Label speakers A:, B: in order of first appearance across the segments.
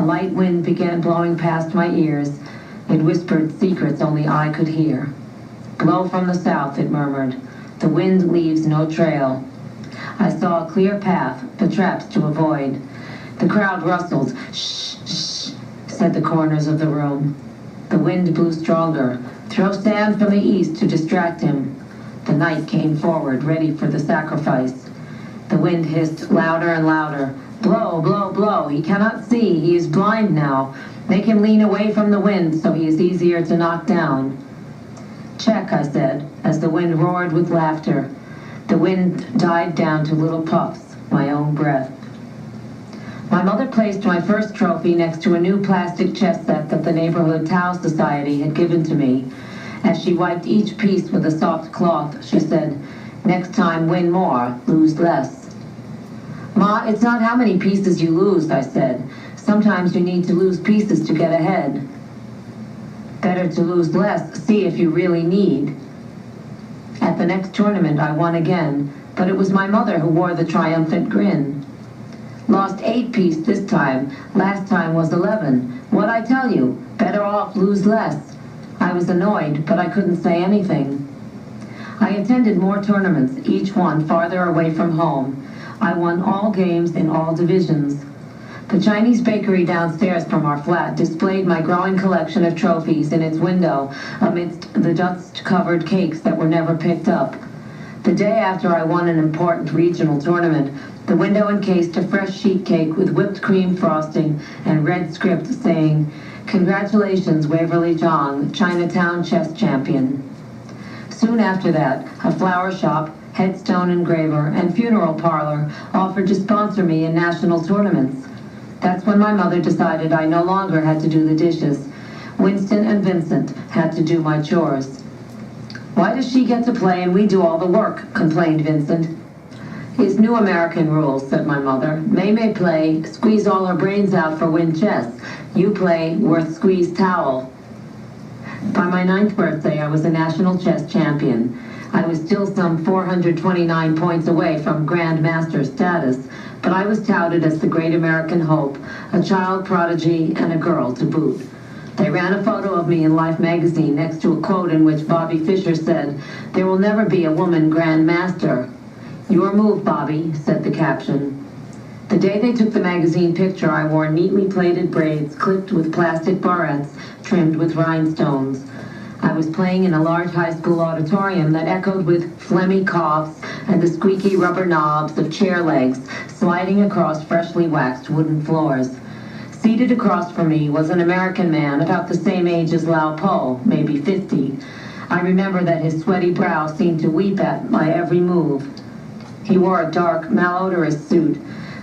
A: A light wind began blowing past my ears. It whispered secrets only I could hear. "Blow from the south," it murmured. "The wind leaves no trail." I saw a clear path, but traps to avoid. The crowd rustled. "Shh, shh," said the corners of the room. The wind blew stronger. "Throw sand from the east to distract him." The night came forward, ready for the sacrifice. The wind hissed louder and louder. "Blow, blow, blow. He cannot see. He is blind now. Make him lean away from the wind so he is easier to knock down." "Check," I said, as the wind roared with laughter. The wind died down to little puffs, my own breath. My mother placed my first trophy next to a new plastic chess set that the neighborhood Tao Society had given to me. As she wiped each piece with a soft cloth, she said, "Next time, win more, lose less." "Ma, it's not how many pieces you lose," I said. "Sometimes you need to lose pieces to get ahead." "Better to lose less, see if you really need." At the next tournament, I won again, but it was my mother who wore the triumphant grin. "Lost 8 pieces this time. Last time was 11. What'd I tell you? Better off lose less." I was annoyed, but I couldn't say anything. I attended more tournaments, each one farther away from home. I won all games in all divisions. The Chinese bakery downstairs from our flat displayed my growing collection of trophies in its window amidst the dust-covered cakes that were never picked up. The day after I won an important regional tournament, the window encased a fresh sheet cake with whipped cream frosting and red script saying, "Congratulations, Waverly Zhang, Chinatown chess champion." Soon after that, a flower shop, headstone engraver, and funeral parlor offered to sponsor me in national tournaments. That's when my mother decided I no longer had to do the dishes. Winston and Vincent had to do my chores. "Why does she get to play and we do all the work?" complained Vincent. "It's new American rules," said my mother. May play, squeeze all her brains out for win chess. You play, worth squeeze towel. By my 9th birthday, I was a national chess champion. I was still some 429 points away from Grand Master status, but I was touted as the great American hope, a child prodigy, and a girl to boot. They ran a photo of me in Life magazine next to a quote in which Bobby Fischer said, "There will never be a woman Grand Master." "Your move, Bobby," said the caption. The day they took the magazine picture, I wore neatly plaited braids clipped with plastic barrettes trimmed with rhinestones. I was playing in a large high school auditorium that echoed with phlegmy coughs and the squeaky rubber knobs of chair legs sliding across freshly waxed wooden floors. Seated across from me was an American man about the same age as Lao Po, maybe 50. I remember that his sweaty brow seemed to weep at my every move. He wore a dark, malodorous suit.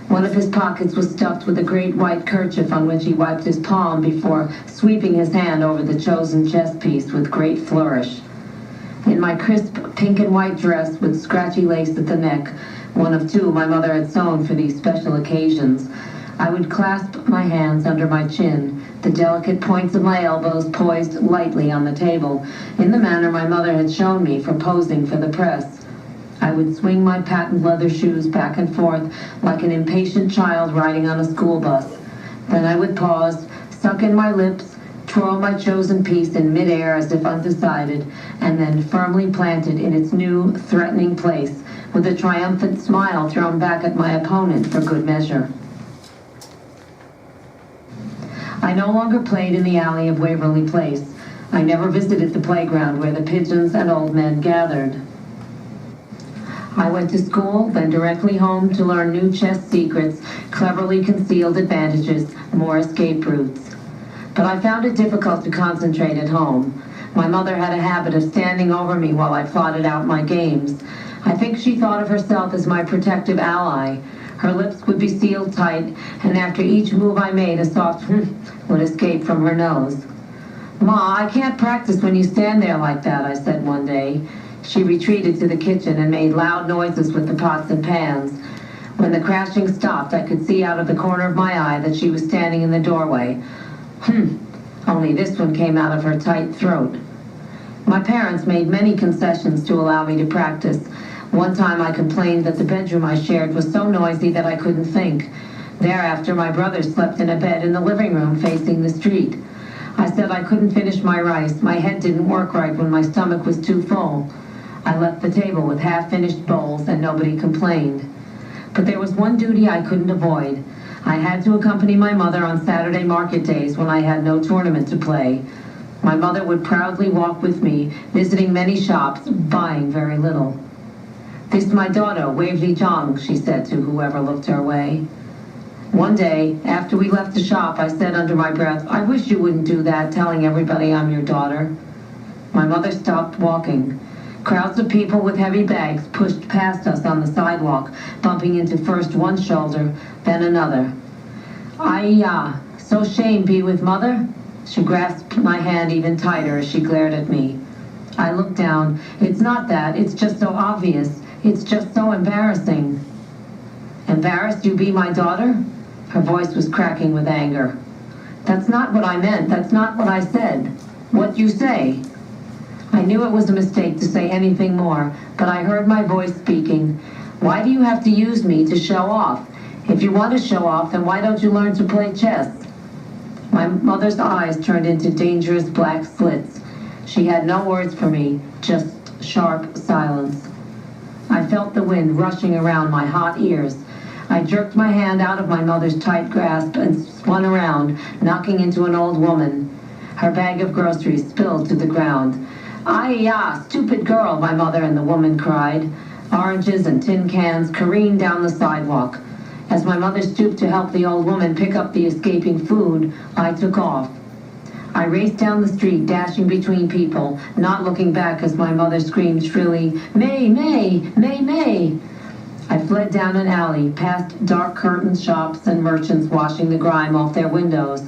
A: One of his pockets was stuffed with a great white kerchief on which he wiped his palm before sweeping his hand over the chosen chess piece with great flourish. In my crisp pink and white dress with scratchy lace at the neck, one of 2 my mother had sewn for these special occasions, I would clasp my hands under my chin, the delicate points of my elbows poised lightly on the table, in the manner my mother had shown me for posing for the press. I would swing my patent leather shoes back and forth like an impatient child riding on a school bus. Then I would pause, suck in my lips, twirl my chosen piece in midair as if undecided, and then firmly planted in its new, threatening place, with a triumphant smile thrown back at my opponent for good measure. I no longer played in the alley of Waverly Place. I never visited the playground where the pigeons and old men gathered. I went to school, then directly home to learn new chess secrets, cleverly concealed advantages, more escape routes. But I found it difficult to concentrate at home. My mother had a habit of standing over me while I plotted out my games. I think she thought of herself as my protective ally. Her lips would be sealed tight, and after each move I made, a soft would escape from her nose. "Ma, I can't practice when you stand there like that," I said one day. She retreated to the kitchen and made loud noises with the pots and pans. When the crashing stopped, I could see out of the corner of my eye that she was standing in the doorway. Only this one came out of her tight throat. My parents made many concessions to allow me to practice. One time I complained that the bedroom I shared was so noisy that I couldn't think. Thereafter, my brother slept in a bed in the living room facing the street. I said I couldn't finish my rice. My head didn't work right when my stomach was too full. I left the table with half-finished bowls and nobody complained. But there was one duty I couldn't avoid. I had to accompany my mother on Saturday market days when I had no tournament to play. My mother would proudly walk with me, visiting many shops, buying very little. "This my daughter, Waverly Jong," she said to whoever looked her way. One day, after we left the shop, I said under my breath, "I wish you wouldn't do that, telling everybody I'm your daughter." My mother stopped walking. Crowds of people with heavy bags pushed past us on the sidewalk, bumping into first one shoulder, then another. "Ay-ya, so shame be with mother?" She grasped my hand even tighter as she glared at me. I looked down. "It's not that. It's just so obvious. It's just so embarrassing." "Embarrassed you be my daughter?" Her voice was cracking with anger. "That's not what I meant. That's not what I said. What you say?" I knew it was a mistake to say anything more, but I heard my voice speaking. "Why do you have to use me to show off? If you want to show off, then why don't you learn to play chess?" My mother's eyes turned into dangerous black slits. She had no words for me, just sharp silence. I felt the wind rushing around my hot ears. I jerked my hand out of my mother's tight grasp and spun around, knocking into an old woman. Her bag of groceries spilled to the ground. "Ay-ya, stupid girl," my mother and the woman cried. Oranges and tin cans careened down the sidewalk. As my mother stooped to help the old woman pick up the escaping food, I took off. I raced down the street, dashing between people, not looking back as my mother screamed shrilly, "May, May, May, May!" I fled down an alley, past dark curtained shops and merchants washing the grime off their windows.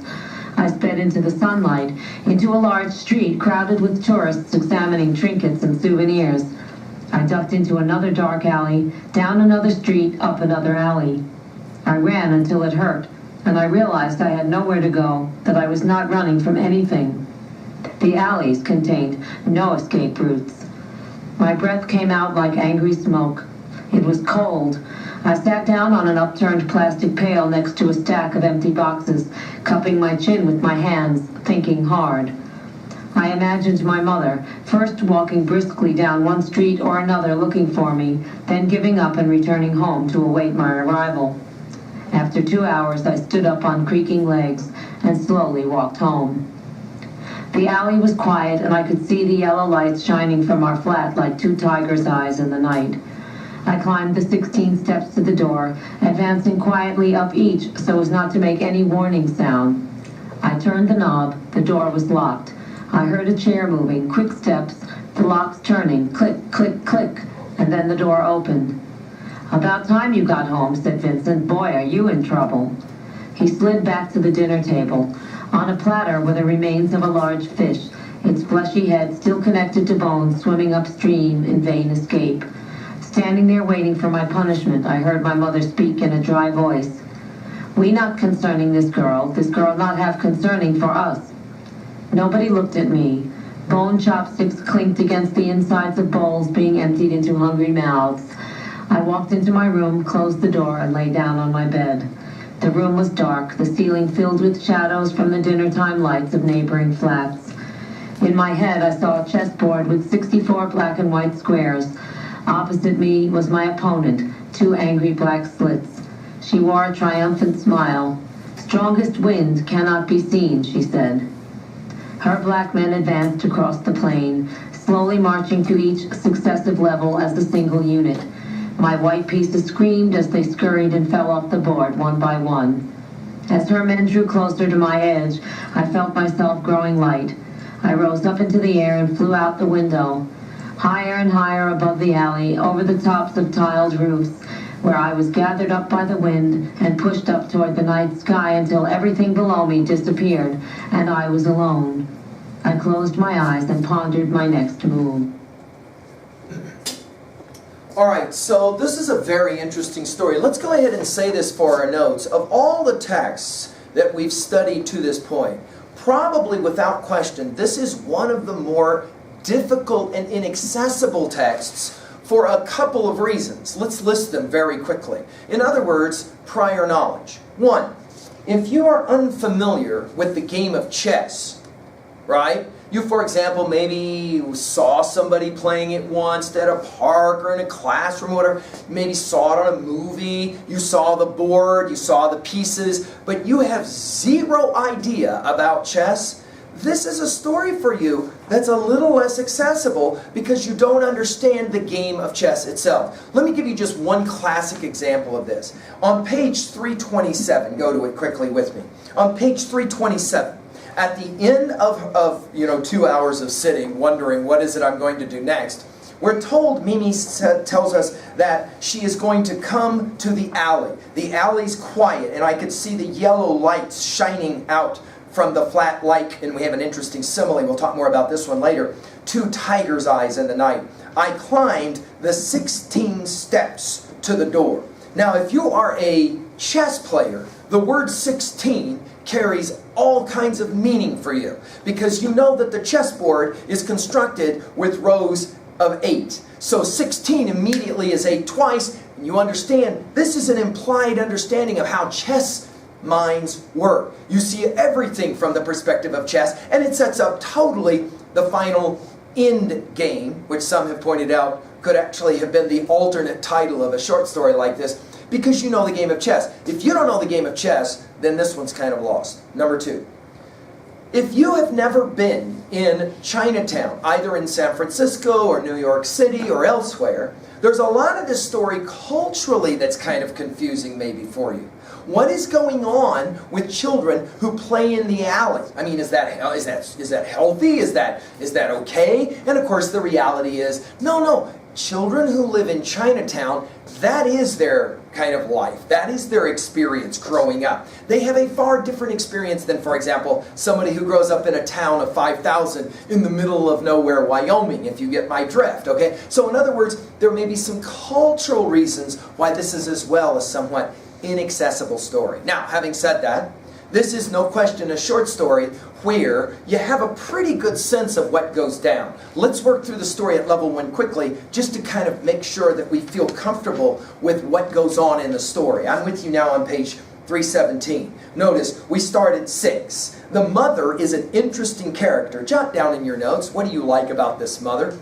A: I sped into the sunlight, into a large street crowded with tourists examining trinkets and souvenirs. I ducked into another dark alley, down another street, up another alley. I ran until it hurt, and I realized I had nowhere to go, that I was not running from anything. The alleys contained no escape routes. My breath came out like angry smoke. It was cold. I sat down on an upturned plastic pail next to a stack of empty boxes, cupping my chin with my hands, thinking hard. I imagined my mother, first walking briskly down one street or another looking for me, then giving up and returning home to await my arrival. After 2 hours, I stood up on creaking legs and slowly walked home. The alley was quiet, and I could see the yellow lights shining from our flat like two tigers' eyes in the night. I climbed the 16 steps to the door, advancing quietly up each so as not to make any warning sound. I turned the knob. The door was locked. I heard a chair moving, quick steps, the locks turning, click, click, click, and then the door opened. "About time you got home," said Vincent. "Boy, are you in trouble." He slid back to the dinner table. On a platter were the remains of a large fish, its fleshy head still connected to bones swimming upstream in vain escape. Standing there waiting for my punishment, I heard my mother speak in a dry voice. "We not concerning this girl not have concerning for us." Nobody looked at me. Bone chopsticks clinked against the insides of bowls being emptied into hungry mouths. I walked into my room, closed the door, and lay down on my bed. The room was dark, the ceiling filled with shadows from the dinner-time lights of neighboring flats. In my head, I saw a chessboard with 64 black and white squares. Opposite me was my opponent, two angry black slits. She wore a triumphant smile. "Strongest wind cannot be seen," she said. Her black men advanced across the plain, slowly marching to each successive level as a single unit. My white pieces screamed as they scurried and fell off the board one by one. As her men drew closer to my edge, I felt myself growing light. I rose up into the air and flew out the window. Higher and higher above the alley, over the tops of tiled roofs, where I was gathered up by the wind and pushed up toward the night sky until everything below me disappeared, and I was alone. I closed my eyes and pondered my next move.
B: All right, so this is a very interesting story. Let's go ahead and say this for our notes. Of all the texts that we've studied to this point, probably without question, this is one of the more difficult and inaccessible texts for a couple of reasons. Let's list them very quickly. In other words, prior knowledge. One, if you are unfamiliar with the game of chess, right? You, for example, maybe saw somebody playing it once at a park or in a classroom or whatever. Maybe saw it on a movie. You saw the board, you saw the pieces, but you have zero idea about chess. This is a story for you that's a little less accessible because you don't understand the game of chess itself. Let me give you just one classic example of this. On page 327, go to it quickly with me. On page 327, at the end of 2 hours of sitting, wondering what is it I'm going to do next, we're told, Mimi tells us that she is going to come to the alley. The alley's quiet, and I could see the yellow lights shining out from the flat like, and we have an interesting simile, we'll talk more about this one later, 2 tiger's eyes in the night. I climbed the 16 steps to the door. Now, if you are a chess player, the word 16 carries all kinds of meaning for you, because you know that the chessboard is constructed with rows of 8. So 16 immediately is 8 twice, and you understand this is an implied understanding of how chess minds work. You see everything from the perspective of chess, and it sets up totally the final end game, which some have pointed out could actually have been the alternate title of a short story like this, because you know the game of chess. If you don't know the game of chess, then this one's kind of lost. Number 2. If you have never been in Chinatown, either in San Francisco or New York City or elsewhere, there's a lot of this story culturally that's kind of confusing maybe for you. What is going on with children who play in the alley? I mean, is that healthy? Is that okay? And of course the reality is, no. Children who live in Chinatown, that is their kind of life. That is their experience growing up. They have a far different experience than, for example, somebody who grows up in a town of 5,000 in the middle of nowhere, Wyoming, if you get my drift, okay? So in other words, there may be some cultural reasons why this is as well a somewhat inaccessible story. Now, having said that, this is no question a short story where you have a pretty good sense of what goes down. Let's work through the story at level 1 quickly, just to kind of make sure that we feel comfortable with what goes on in the story. I'm with you now on page 317. Notice, we start at 6. The mother is an interesting character. Jot down in your notes, what do you like about this mother?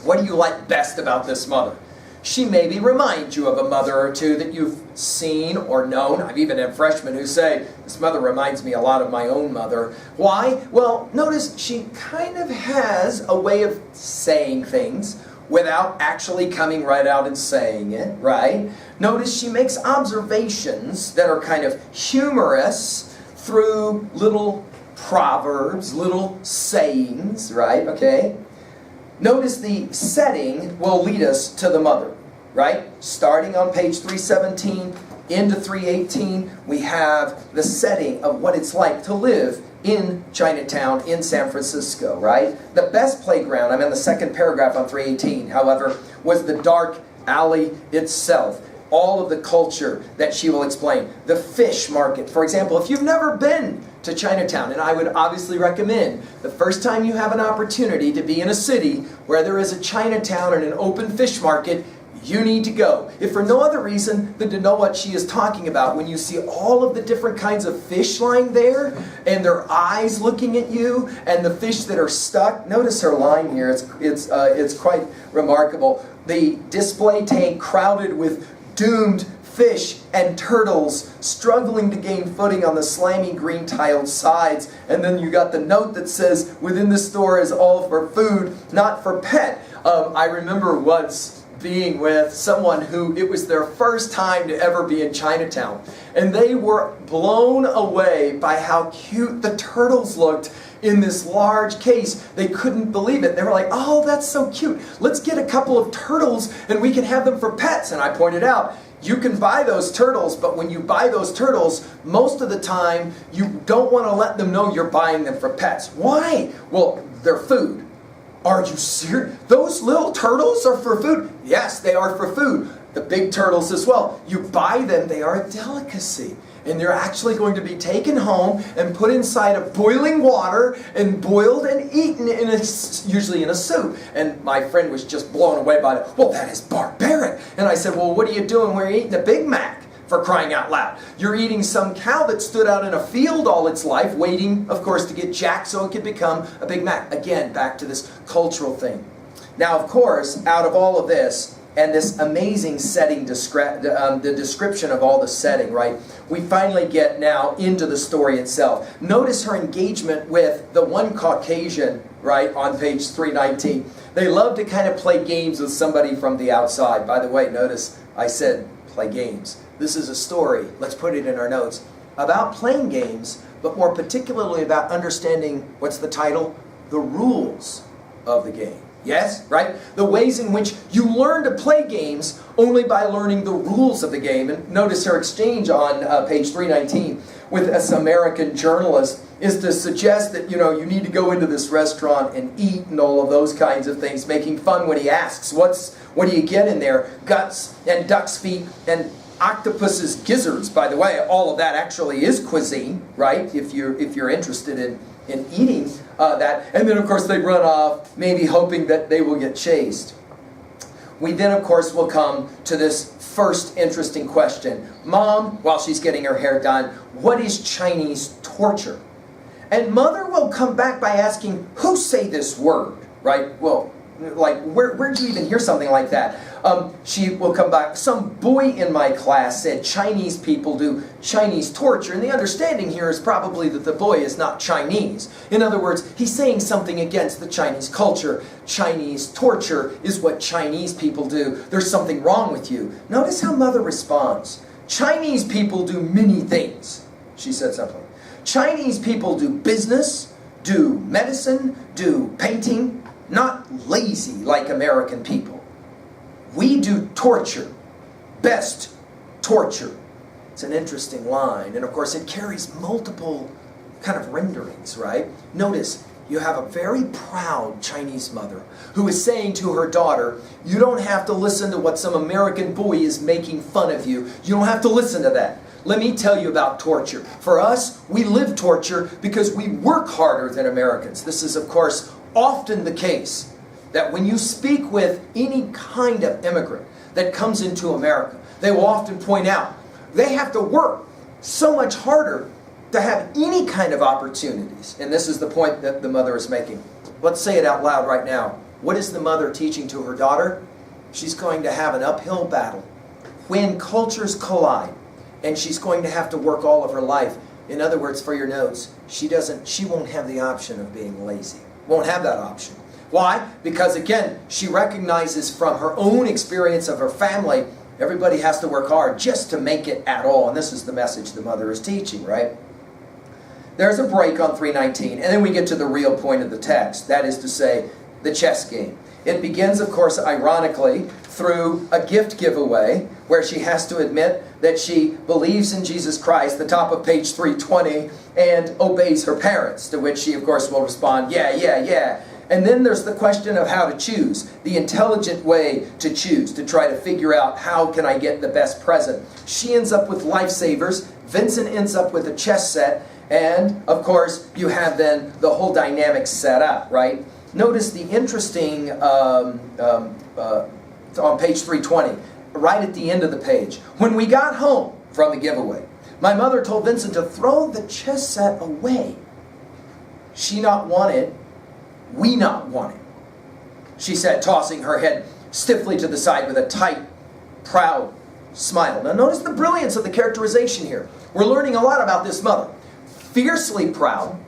B: What do you like best about this mother? She maybe reminds you of a mother or two that you've seen or known. I've even had freshmen who say, this mother reminds me a lot of my own mother. Why? Well, notice she kind of has a way of saying things without actually coming right out and saying it, right? Notice she makes observations that are kind of humorous through little proverbs, little sayings, right? Okay? Notice the setting will lead us to the mother, right? Starting on page 317 into 318, we have the setting of what it's like to live in Chinatown in San Francisco, right? The best playground, I'm in the second paragraph on 318, however, was the dark alley itself. All of the culture that she will explain. The fish market, for example, if you've never been to Chinatown, and I would obviously recommend the first time you have an opportunity to be in a city where there is a Chinatown and an open fish market, you need to go. If for no other reason than to know what she is talking about, when you see all of the different kinds of fish lying there, and their eyes looking at you, and the fish that are stuck. Notice her line here, it's quite remarkable. The display tank crowded with doomed fish and turtles struggling to gain footing on the slimy green tiled sides. And then you got the note that says, within the store is all for food, not for pet. I remember once being with someone who it was their first time to ever be in Chinatown. And they were blown away by how cute the turtles looked in this large case. They couldn't believe it. They were like, oh, that's so cute. Let's get a couple of turtles and we can have them for pets. And I pointed out, you can buy those turtles, but when you buy those turtles, most of the time, you don't want to let them know you're buying them for pets. Why? Well, they're food. Are you serious? Those little turtles are for food? Yes, they are for food. The big turtles as well. You buy them, they are a delicacy. And they're actually going to be taken home and put inside of boiling water and boiled and eaten usually in a soup. And my friend was just blown away by it. Well, that is barbaric. And I said, well, what are you doing when you're eating a Big Mac? For crying out loud. You're eating some cow that stood out in a field all its life, waiting, of course, to get jacked so it could become a Big Mac. Again, back to this cultural thing. Now, of course, out of all of this, and this amazing setting, the description of all the setting, right? We finally get now into the story itself. Notice her engagement with the one Caucasian, right, on page 319. They love to kind of play games with somebody from the outside. By the way, notice I said play games. This is a story, let's put it in our notes, about playing games, but more particularly about understanding, what's the title? The rules of the game. Yes, right? The ways in which you learn to play games only by learning the rules of the game. And notice her exchange on page 319 with this American journalist is to suggest that, you need to go into this restaurant and eat and all of those kinds of things, making fun when he asks, what do you get in there? Guts and duck's feet and octopus's gizzards. By the way, all of that actually is cuisine, right? If you're interested in eating that. And then, of course, they run off, maybe hoping that they will get chased. We then, of course, will come to this first interesting question. Mom, while she's getting her hair done, what is Chinese torture? And Mother will come back by asking, who say this word? Right? Well, like, where do you even hear something like that? She will come back. Some boy in my class said Chinese people do Chinese torture. And the understanding here is probably that the boy is not Chinese. In other words, he's saying something against the Chinese culture. Chinese torture is what Chinese people do. There's something wrong with you. Notice how Mother responds. Chinese people do many things. She said something. Chinese people do business, do medicine, do painting. Not lazy like American people. We do torture. Best torture. It's an interesting line. And of course it carries multiple kind of renderings, right? Notice you have a very proud Chinese mother who is saying to her daughter, you don't have to listen to what some American boy is making fun of you. You don't have to listen to that. Let me tell you about torture. For us, we live torture because we work harder than Americans. This is, of course, often the case that when you speak with any kind of immigrant that comes into America, they will often point out they have to work so much harder to have any kind of opportunities. And this is the point that the mother is making. Let's say it out loud right now. What is the mother teaching to her daughter? She's going to have an uphill battle when cultures collide, and she's going to have to work all of her life. In other words, for your notes, she won't have the option of being lazy. Won't have that option. Why? Because again, she recognizes from her own experience of her family, everybody has to work hard just to make it at all. And this is the message the mother is teaching, right? There's a break on 319, and then we get to the real point of the text. That is to say, the chess game. It begins, of course, ironically, through a gift giveaway, where she has to admit that she believes in Jesus Christ, the top of page 320, and obeys her parents, to which she, of course, will respond, yeah. And then there's the question of how to choose, the intelligent way to choose, to try to figure out how can I get the best present. She ends up with lifesavers, Vincent ends up with a chess set, and, of course, you have then the whole dynamic set up, right? Notice the interesting, on page 320, right at the end of the page. When we got home from the giveaway, my mother told Vincent to throw the chess set away. She not want it, we not want it, she said, tossing her head stiffly to the side with a tight, proud smile. Now notice the brilliance of the characterization here. We're learning a lot about this mother. Fiercely proud,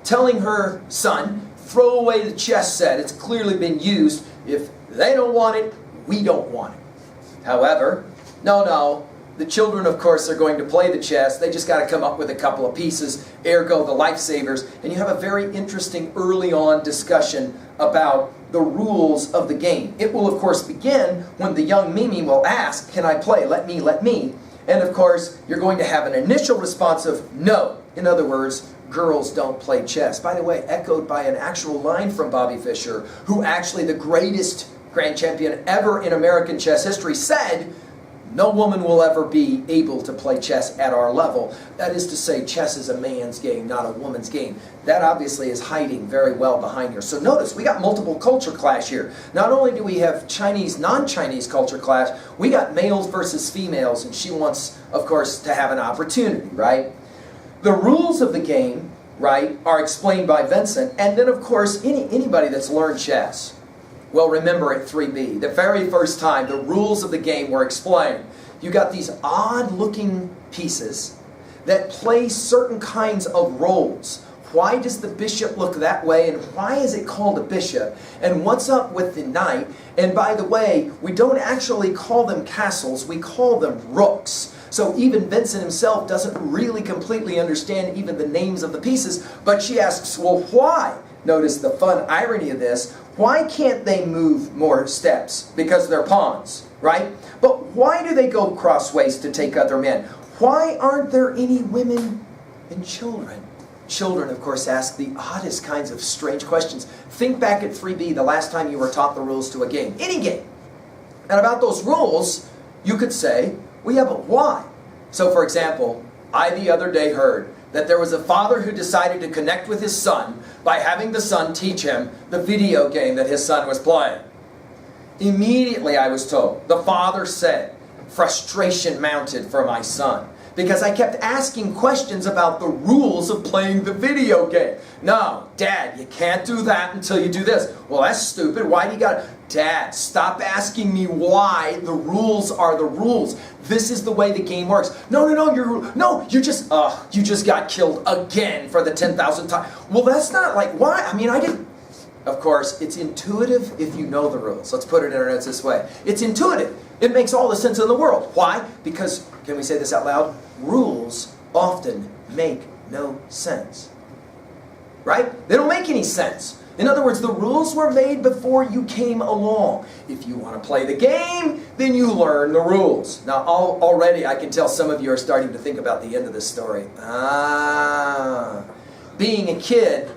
B: telling her son, throw away the chess set. It's clearly been used. If they don't want it, we don't want it. However, no, the children, of course, are going to play the chess. They just got to come up with a couple of pieces, ergo the lifesavers. And you have a very interesting early on discussion about the rules of the game. It will, of course, begin when the young Mimi will ask, can I play? Let me. And, of course, you're going to have an initial response of no. In other words, girls don't play chess. By the way, echoed by an actual line from Bobby Fischer, who actually the greatest grand champion ever in American chess history said, No woman will ever be able to play chess at our level. That is to say, chess is a man's game, not a woman's game. That obviously is hiding very well behind here. So notice, we got multiple culture clash here. Not only do we have Chinese, non-Chinese culture clash, we got males versus females, and she wants, of course, to have an opportunity, right? The rules of the game, right, are explained by Vincent, and then, of course, anybody that's learned chess will remember at 3B, the very first time the rules of the game were explained. You got these odd-looking pieces that play certain kinds of roles. Why does the bishop look that way, and why is it called a bishop? And what's up with the knight? And by the way, we don't actually call them castles, we call them rooks. So even Vincent himself doesn't really completely understand even the names of the pieces, but she asks, well, why? Notice the fun irony of this. Why can't they move more steps? Because they're pawns, right? But why do they go crossways to take other men? Why aren't there any women and children? Children, of course, ask the oddest kinds of strange questions. Think back at 3B, the last time you were taught the rules to a game. Any game. And about those rules, you could say, well, yeah, but why? So, for example, I the other day heard that there was a father who decided to connect with his son by having the son teach him the video game that his son was playing. Immediately, I was told, the father said, frustration mounted for my son, because I kept asking questions about the rules of playing the video game. No, Dad, you can't do that until you do this. Well, that's stupid. Why do you got to... Dad, stop asking me why the rules are the rules. This is the way the game works. No, you just got killed again for the 10,000th time. Well, that's not like, why? I mean, I didn't... Of course, it's intuitive if you know the rules. Let's put it in our notes this way. It's intuitive. It makes all the sense in the world. Why? Because, can we say this out loud? Rules often make no sense. Right? They don't make any sense. In other words, the rules were made before you came along. If you want to play the game, then you learn the rules. Now, already I can tell some of you are starting to think about the end of this story. Being a kid,